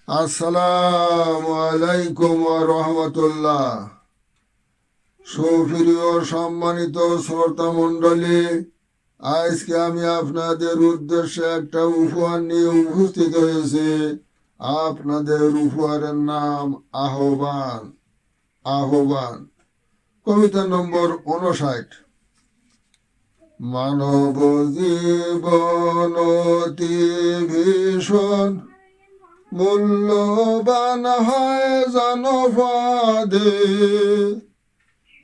আসসালামু আলাইকুম ওয়া রাহমাতুল্লাহ। সুপ্রিয় সম্মানিত শ্রোতা মণ্ডলী, আজকে আমি আপনাদের উদ্দেশ্যে একটা উপহার নিয়ে উপস্থিত হয়েছি। আপনাদের উপহারের নাম আহ্বান। আহ্বান কবিতা নম্বর 59। মানব জীবন অতি ভীষণ মূল্যবান হয় জনপদে,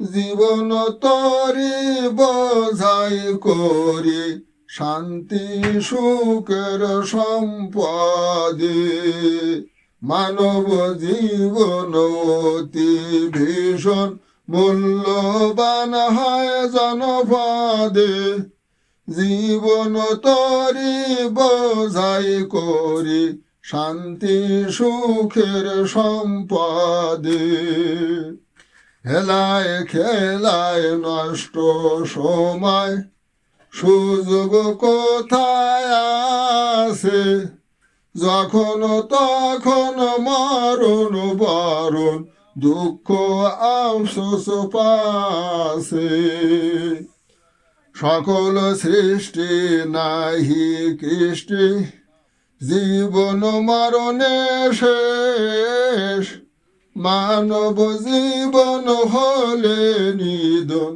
জীবন তরি বোঝাই করি শান্তি সুখের সম্পদে। মানব জীবন অতি ভীষণ মূল্যবান হয় জনপদে, জীবন তরি বোঝাই করি শান্তি সুখের সম্পদে। হেলায় খেলায় নষ্ট সময় সুযোগ কোথায় আছে, যখন তখন মরণ বরণ দুঃখ আফসোস পাছে। সকল সৃষ্টি নাহি কৃষ্টি, জীবন মরণে শেষ, মানব জীবন হলে নিদন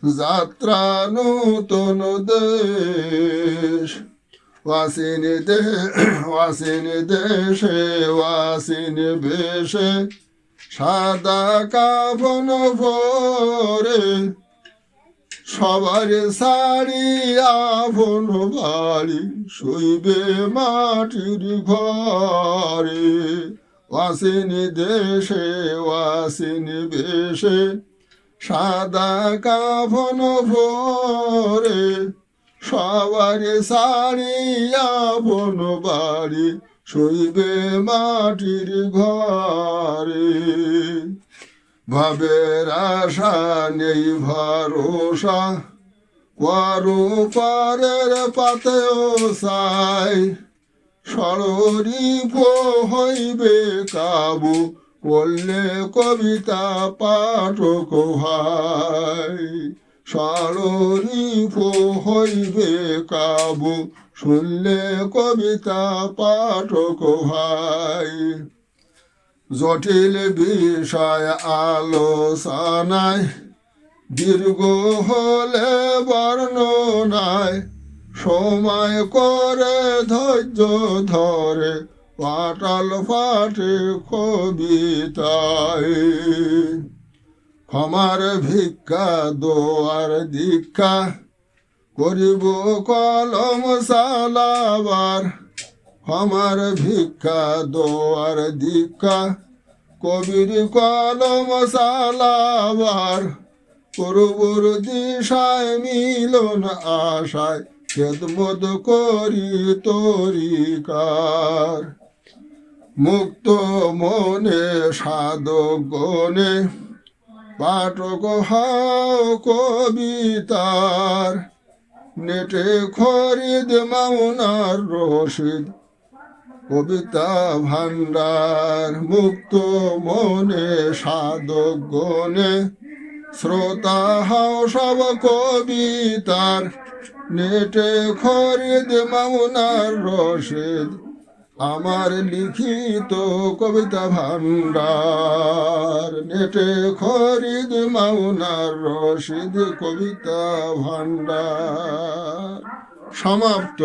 যাত্রা নূতন দেশ। ওয়াসিন দেশে ওয়াসিন বেশে, সাদা কাফন পরে, সবার সারি আপন বাড়ি শুইবে মাটির ঘরে। ওয়াসিন দেশে ওয়াসিন বেশে, সাদা কাফন পরে, সবার সারি আপন বাড়ি শুইবে মাটির ঘরে। ভাবের আশা নেই ভরসা, কারো পারের পাতেও চাই, ষড়রিপ হইবে কাবু করলে কবিতা পাঠক ভাই। ষড়রিপ হইবে কাবু শুনলে কবিতা পাঠক ভাই। জটিল বিষয় আলোচনায় দীর্ঘ হলে বর্ণনায়, সময় করে ধৈর্য ধরে পাটাল পাঠে কবিতায়। ক্ষমার ভিক্ষা দোয়ার দীক্ষা করিব কলম চালাবার, ক্ষমার ভিক্ষা দোয়ার দীক্ষা কবির কলম চালাবার। পূর্বর দিশায় মিলন আশায় খেদমত করি তরিকার। মুক্ত মনে সাধক গণে পাঠক হাও কবিতার, নেটে খরিদ মাওনার রশিদ কবিতা ভান্ডার। মুক্ত মনে সাধক গণে শ্রোতা হাও সব কবিতার, নেটে খরিদ মাওনার রশিদ আমার লিখিত কবিতা ভান্ডার। নেটে খরিদ মাওনার রশিদ কবিতা ভান্ডার। সমাপ্ত।